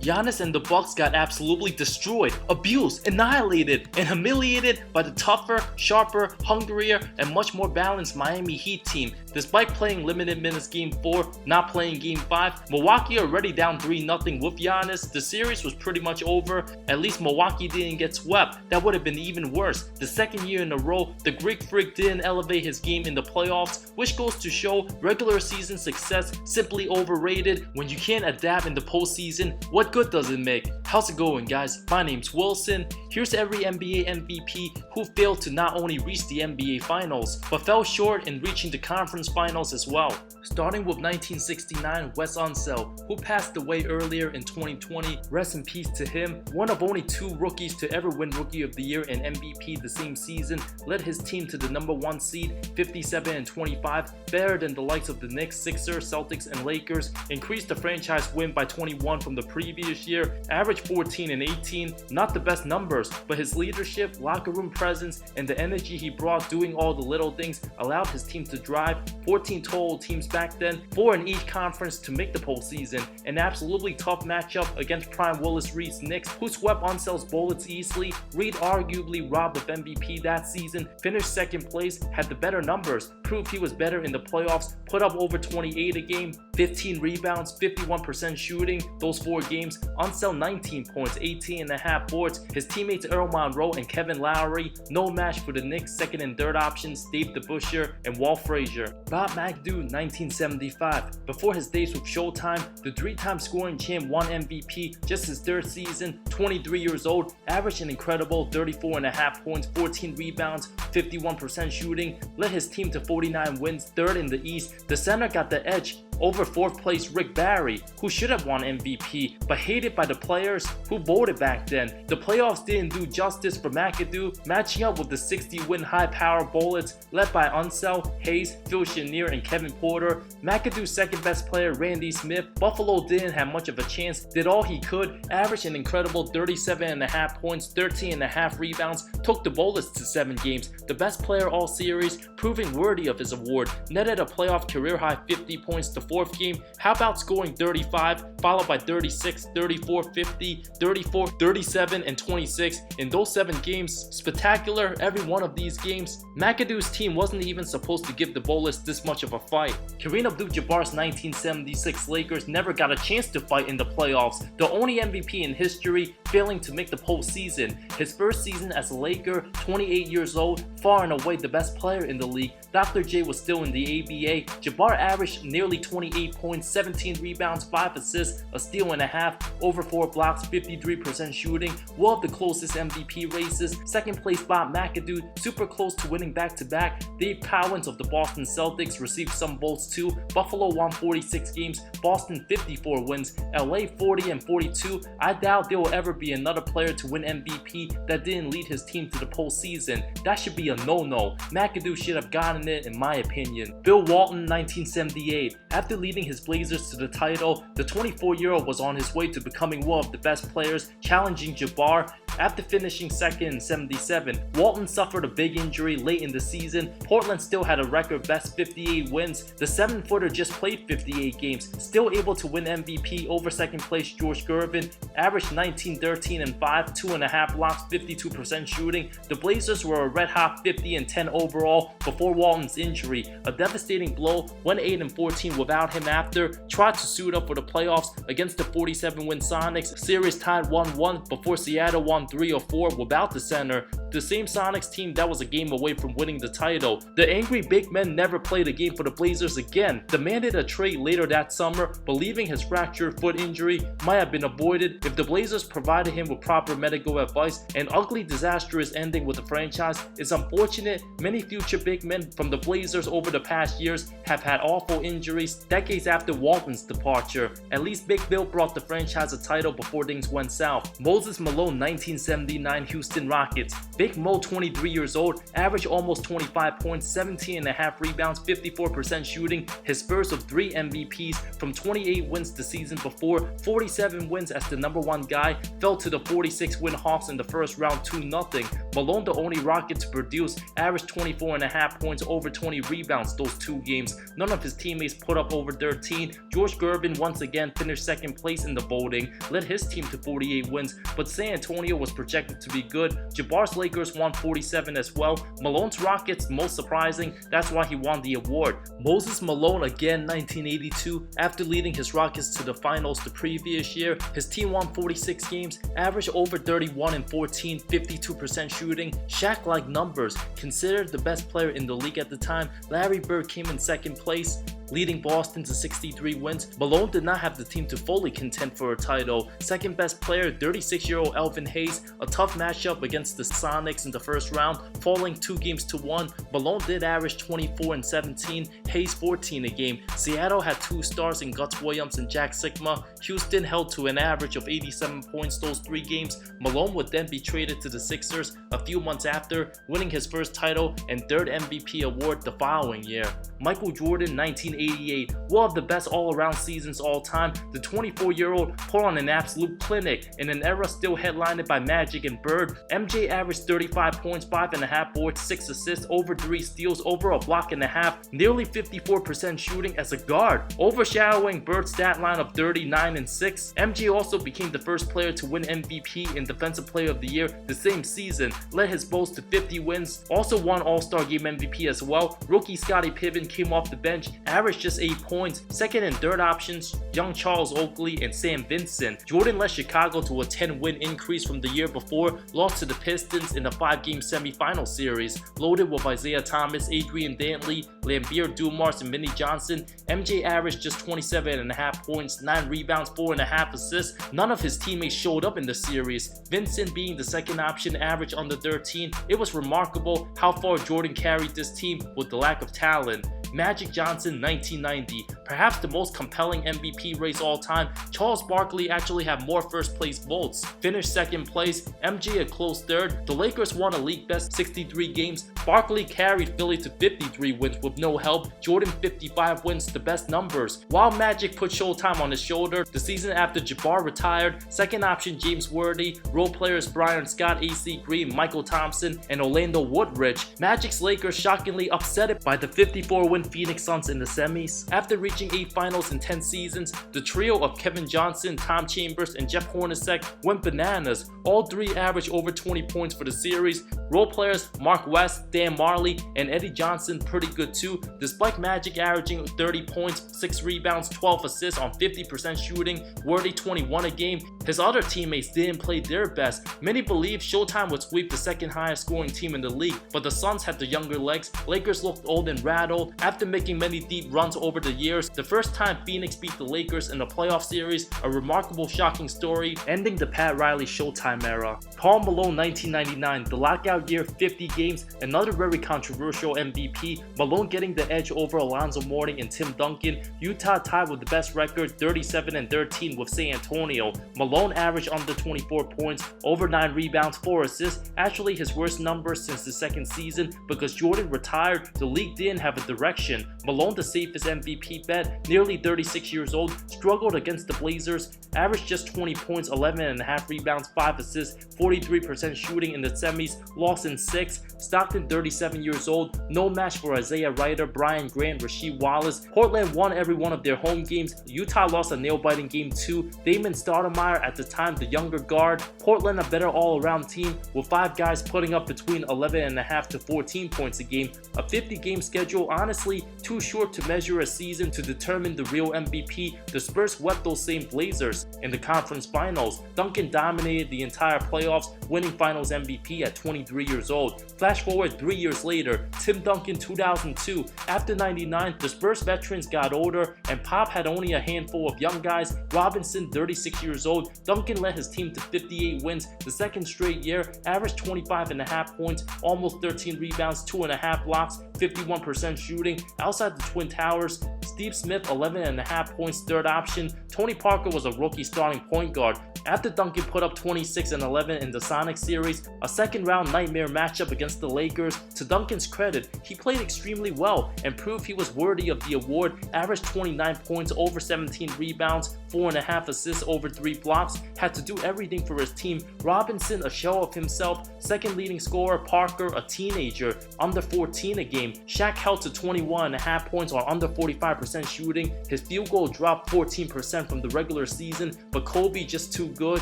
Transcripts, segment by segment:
Giannis and the Bucks got absolutely destroyed, abused, annihilated, and humiliated by the tougher, sharper, hungrier, and much more balanced Miami Heat team. Despite playing limited minutes Game 4, not playing Game 5, Milwaukee already down 3-0 with Giannis. The series was pretty much over. At least Milwaukee didn't get swept. That would have been even worse. The second year in a row, the Greek Freak didn't elevate his game in the playoffs, which goes to show regular season success simply overrated. When you can't adapt in the postseason, what good does it make? How's it going, guys? My name's Wilson. Here's every NBA MVP who failed to not only reach the NBA Finals, but fell short in reaching the conference finals as well. Starting with 1969 Wes Unseld, who passed away earlier in 2020. Rest in peace to him. One of only 2 rookies to ever win Rookie of the Year and MVP the same season, led his team to the #1 seed, 57-25, better than the likes of the Knicks, Sixers, Celtics, and Lakers. Increased the franchise win by 21 from the previous year, averaged 14 and 18. Not the best numbers, but his leadership, locker room presence, and the energy he brought doing all the little things allowed his team to drive. 14 total teams back then, 4 in each conference to make the postseason. An absolutely tough matchup against prime Willis Reed's Knicks, who swept Unseld's bullets easily. Reed arguably robbed of MVP that season, finished second place, had the better numbers, proved he was better in the playoffs, put up over 28 a game, 15 rebounds, 51% shooting those 4 games. Unseld 19 points, 18.5 boards. His teammates Earl Monroe and Kevin Lowry, no match for the Knicks' second and third options Dave DeBusschere and Walt Frazier. Bob MacLeod 1975. Before his days with Showtime, the 3-time scoring champ won MVP just his 3rd season, 23 years old, averaged an incredible 34.5 points, 14 rebounds, 51% shooting, led his team to 49 wins, 3rd in the East. The center got the edge over 4th place Rick Barry, who should have won MVP, but hated by the players who voted back then. The playoffs didn't do justice for McAdoo, matching up with the 60-win high-power Bullets led by Unseld, Hayes, Phil Chenier, and Kevin Porter. McAdoo's second best player, Randy Smith. Buffalo didn't have much of a chance, did all he could, averaged an incredible 37.5 points, 13.5 rebounds, took the Bullets to 7 games. The best player all series, proving worthy of his award, netted a playoff career-high 50 points the 4th game. How about scoring 35, followed by 36, 34, 50, 34, 37, and 26 in those 7 games? Spectacular, every one of these games. McAdoo's team wasn't even supposed to give the Bullets this much of a fight. Kareem AbdulJabbar's 1976 Lakers never got a chance to fight in the playoffs, the only MVP in history failing to make the postseason. His 1st season as a Laker, 28 years old, far and away the best player in the league. Dr. J was still in the ABA. Jabbar averaged nearly 28 points, 17 rebounds, 5 assists, a steal and a half, over 4 blocks, 53% shooting, one of the closest MVP races. 2nd place Bob McAdoo, super close to winning back-to-back. Dave Cowens of the Boston Celtics received some votes too. Buffalo won 46 games, Boston 54 wins, LA 40 and 42. I doubt there will ever be another player to win MVP that didn't lead his team to the postseason. That should be a no-no. McAdoo should have gotten it in my opinion. Bill Walton 1978. After leading his Blazers to the title, the 24-year-old was on his way to becoming one of the best players, challenging Jabbar. After finishing 2nd in 77, Walton suffered a big injury late in the season. Portland still had a record best 58 wins. The 7-footer just played 58 games, still able to win MVP over 2nd place George Gervin, averaged 19, 13, and 5, 2.5 blocks, 52% shooting. The Blazers were a red-hot 50 and 10 overall before Walton's injury. A devastating blow, went 8 and 14 without him after, tried to suit up for the playoffs against the 47-win Sonics. Series tied 1-1 before Seattle won 3 or 4 without the center. The same Sonics team that was a game away from winning the title. The angry big men never played a game for the Blazers again, demanded a trade later that summer, believing his fractured foot injury might have been avoided if the Blazers provided him with proper medical advice. An ugly, disastrous ending with the franchise is unfortunate. Many future big men from the Blazers over the past years have had awful injuries decades after Walton's departure. At least Big Bill brought the franchise a title before things went south. Moses Malone 1979 Houston Rockets. Big Mo, 23 years old, averaged almost 25 points, 17.5 rebounds, 54% shooting, his first of 3 MVPs from 28 wins the season before, 47 wins as the #1 guy, fell to the 46-win Hawks in the first round 2-0. Malone, the only Rocket to produce, averaged 24.5 points, over 20 rebounds those 2 games. None of his teammates put up over 13. George Gervin once again finished second place in the voting, led his team to 48 wins, but San Antonio was projected to be good. Jabbar's Lakers won 47 as well. Malone's Rockets most surprising, that's why he won the award. Moses Malone again, 1982, after leading his Rockets to the finals the previous year, his team won 46 games, averaged over 31 and 14, 52% shooting, Shaq-like numbers. Considered the best player in the league at the time, Larry Bird came in second place, leading Boston to 63 wins. Malone did not have the team to fully contend for a title. Second best player, 36-year-old Elvin Hayes, a tough matchup against the Sonics in the first round, falling 2-1. Malone did average 24 and 17, Hayes 14 a game. Seattle had 2 stars in Guts Williams and Jack Sikma. Houston held to an average of 87 points those 3 games. Malone would then be traded to the Sixers a few months after, winning his first title and 3rd MVP award the following year. Michael Jordan, 1988, one of the best all-around seasons all time. The 24-year-old put on an absolute clinic in an era still headlined by Magic and Bird. MJ averaged 35 points, 5.5 boards, 6 assists, over 3 steals, over a block and a half, nearly 54% shooting as a guard, overshadowing Bird's stat line of 39 and 6. MJ also became the first player to win MVP and Defensive Player of the Year the same season, led his Bulls to 50 wins, also won All-Star Game MVP as well. Rookie Scottie Pippen came off the bench, averaged just 8 points. Second and third options, young Charles Oakley and Sam Vincent. Jordan led Chicago to a 10-win increase from the year before, lost to the Pistons in a 5-game semifinal series, loaded with Isaiah Thomas, Adrian Dantley, Lambert Dumars, and Vinnie Johnson. MJ averaged just 27.5 points, 9 rebounds, 4.5 assists. None of his teammates showed up in the series. Vincent, being the second option, averaged under 13. It was remarkable how far Jordan carried this team with the lack of talent. Magic Johnson, 1990, perhaps the most compelling MVP race all time. Charles Barkley actually had more first place votes, finished second place, MJ a close third. The Lakers won a league best 63 games. Barkley carried Philly to 53 wins with no help. Jordan 55 wins, the best numbers. While Magic put Showtime on his shoulder, the season after Jabbar retired, second option James Worthy, role players Brian Scott, AC Green, Michael Thompson, and Orlando Woodridge. Magic's Lakers shockingly upset it by the 54-win Phoenix Suns in the semis. After reaching 8 finals in 10 seasons, the trio of Kevin Johnson, Tom Chambers, and Jeff Hornacek went bananas. All 3 averaged over 20 points for the series. Role players Mark West, Dan Marley, and Eddie Johnson pretty good too, despite Magic averaging 30 points, 6 rebounds, 12 assists on 50% shooting, Worthy 21 a game. His other teammates didn't play their best. Many believe Showtime would sweep the second highest scoring team in the league, but the Suns had the younger legs. Lakers looked old and rattled. After making many deep runs over the years, the first time Phoenix beat the Lakers in a playoff series, a remarkable shocking story, ending the Pat Riley Showtime era. Karl Malone, 1999, the lockout year, 50 games, another very controversial MVP. Malone getting the edge over Alonzo Mourning and Tim Duncan. Utah tied with the best record, 37 and 13 with San Antonio. Malone averaged under 24 points, over 9 rebounds, 4 assists, actually his worst numbers since the second season. Because Jordan retired, the league didn't have a direction. Malone, the safest MVP bet, nearly 36 years old, struggled against the Blazers, averaged just 20 points, 11.5 rebounds, 5 assists, 43% shooting in the semis, lost in 6. Stockton, 37 years old, no match for Isaiah Ryder, Brian Grant, Rasheed Wallace. Portland won every one of their home games. Utah lost a nail-biting game 2. Damon Stoudemire, at the time the younger guard. Portland a better all-around team with 5 guys putting up between 11.5 to 14 points a game. A 50-game schedule, honestly too short to measure a season to determine the real MVP. The Spurs swept those same Blazers in the conference finals. Duncan dominated the entire playoffs, winning finals MVP at 23 years old. Flash forward 3 years later, Tim Duncan, 2002. After 99, the Spurs veterans got older and Pop had only a handful of young guys. Robinson, 36 years old. Duncan led his team to 58 wins the second straight year, averaged 25.5 points, almost 13 rebounds, 2.5 blocks, 51% shooting. Outside the Twin Towers, Steve Smith, 11.5 points, third option. Tony Parker was a rookie starting point guard. After Duncan put up 26 and 11 in the Sonics series, a second round nightmare matchup against the Lakers, to Duncan's credit, he played extremely well and proved he was worthy of the award, averaged 29 points, over 17 rebounds, 4.5 assists, over 3 blocks, had to do everything for his team. Robinson, a shell of himself, second leading scorer. Parker, a teenager, under 14 a game. Shaq held to 21.5 points on under 45% shooting. His field goal dropped 14% from the regular season, but Kobe just too good.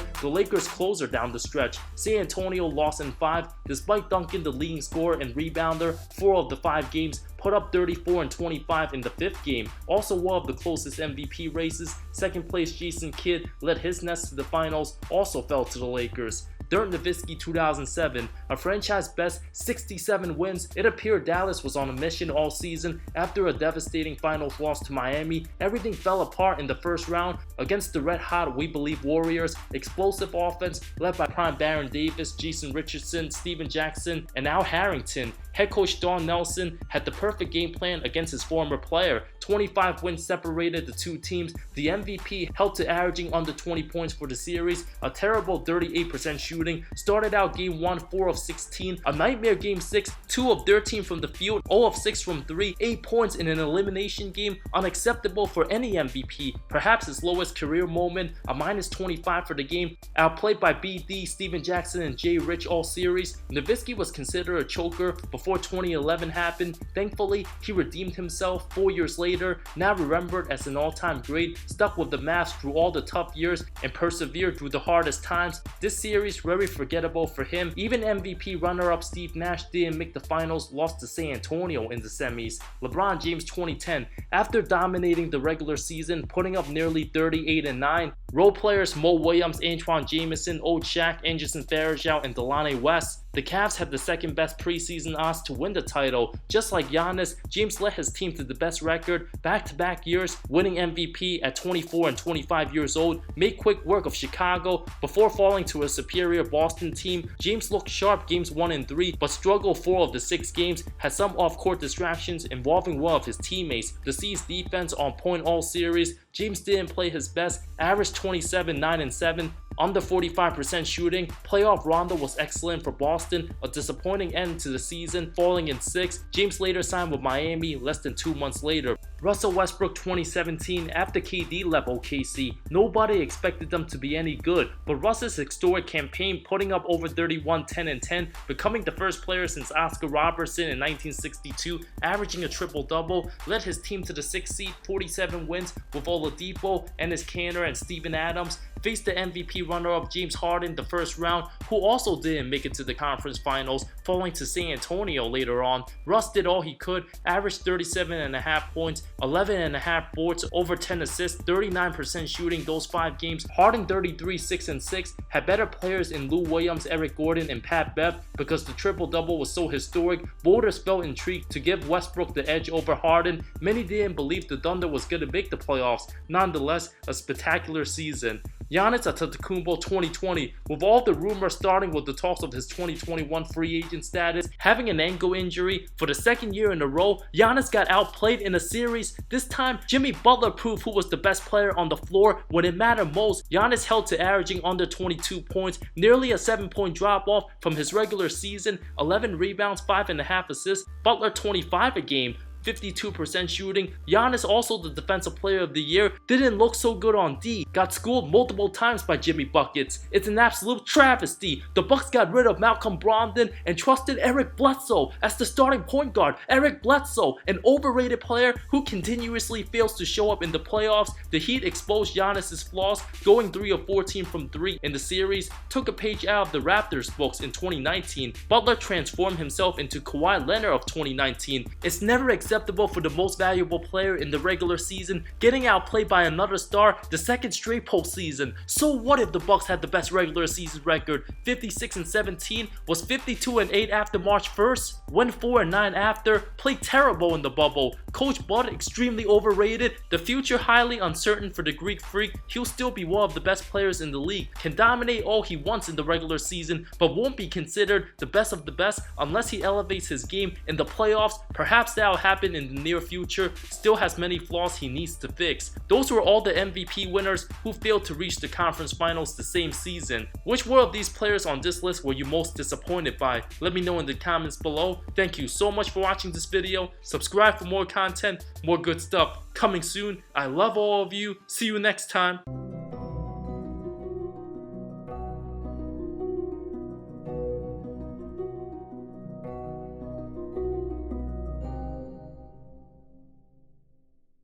The Lakers closer down the stretch. San Antonio lost in 5, despite Duncan, the leading scorer and rebounder, 4 of the 5 games, put up 34 and 25 in the 5th game. Also one of the closest MVP races. Second place Jason Kidd led his Nets to the finals, also fell to the Lakers. Dirk Nowitzki 2007, a franchise best 67 wins. It appeared Dallas was on a mission all season. After a devastating finals loss to Miami, everything fell apart in the first round against the red-hot We Believe Warriors. Explosive offense led by prime Baron Davis, Jason Richardson, Steven Jackson, and Al Harrington. Head coach Don Nelson had the perfect game plan against his former player. 25 wins separated the two teams. The MVP held to averaging under 20 points for the series. A terrible 38% shooting. Started out game 1, 4 of 16. A nightmare game 6, 2 of 13 from the field, 0 of 6 from 3. 8 points in an elimination game. Unacceptable for any MVP. Perhaps his lowest career moment. A minus 25 for the game. Outplayed by BD, Steven Jackson, and Jay Rich all series. Nowitzki was considered a choker before 2011 happened. Thankfully, he redeemed himself 4 years later, now remembered as an all-time great, stuck with the Mavs through all the tough years and persevered through the hardest times. This series very forgettable for him. Even MVP runner-up Steve Nash didn't make the finals, lost to San Antonio in the semis. LeBron James 2010, after dominating the regular season, putting up nearly 38 and 9, role players Mo Williams, Antoine Jamison, Old Shaq, Anderson Varejao, and Delonte West, the Cavs had the second best preseason odds to win the title. Just like Giannis, James led his team to the best record back-to-back years, winning MVP at 24 and 25 years old, made quick work of Chicago before falling to a superior Boston team. James looked sharp games 1 and 3, but struggled 4 of the 6 games, had some off-court distractions involving one of his teammates. The C's defense on point all series. James didn't play his best, averaged 27, 9 and 7, under 45% shooting. Playoff Rondo was excellent for Boston, a disappointing end to the season, falling in 6th. James later signed with Miami less than 2 months later. Russell Westbrook 2017, after KD left OKC, nobody expected them to be any good, but Russ's historic campaign, putting up over 31, 10 and 10, becoming the first player since Oscar Robertson in 1962, averaging a triple-double, led his team to the 6th seed, 47 wins with Oladipo, Enes Kanter, and Steven Adams, faced the MVP runner-up James Harden the first round, who also didn't make it to the conference finals, falling to San Antonio later on. Russ did all he could, averaged 37.5 points, 11.5 boards, over 10 assists, 39% shooting those 5 games. Harden 33, 6 and 6, had better players in Lou Williams, Eric Gordon, and Pat Bev. Because the triple-double was so historic, voters felt intrigued to give Westbrook the edge over Harden. Many didn't believe the Thunder was going to make the playoffs. Nonetheless, a spectacular season. Giannis Antetokounmpo 2020, with all the rumors starting with the talks of his 2021 free agent status, having an ankle injury for the 2nd year in a row, Giannis got outplayed in a series. This time, Jimmy Butler proved who was the best player on the floor when it mattered most. Giannis held to averaging under 22 points, nearly a 7-point drop-off from his regular season, 11 rebounds, 5.5 assists, Butler 25 a game, 52% shooting. Giannis, also the defensive player of the year, didn't look so good on D. Got schooled multiple times by Jimmy Buckets. It's an absolute travesty. The Bucks got rid of Malcolm Brogdon and trusted Eric Bledsoe as the starting point guard. Eric Bledsoe, an overrated player who continuously fails to show up in the playoffs. The Heat exposed Giannis's flaws, going 3 of 14 from 3 in the series, took a page out of the Raptors books in 2019. Butler transformed himself into Kawhi Leonard of 2019. It's never acceptable for the most valuable player in the regular season getting outplayed by another star the 2nd straight postseason. So what if the Bucks had the best regular season record? 56 and 17, was 52 and 8 after March 1st, went 4 and 9 after, played terrible in the bubble. Coach Bud extremely overrated, the future highly uncertain for the Greek Freak. He'll still be one of the best players in the league, can dominate all he wants in the regular season, but won't be considered the best of the best unless he elevates his game in the playoffs. Perhaps that'll happen happen in the near future still has many flaws he needs to fix. Those were all the MVP winners who failed to reach the conference finals the same season. Which one of these players on this list were you most disappointed by? Let me know in the comments below. Thank you so much for watching this video. Subscribe for more content, more good stuff coming soon. I love all of you. See you next time.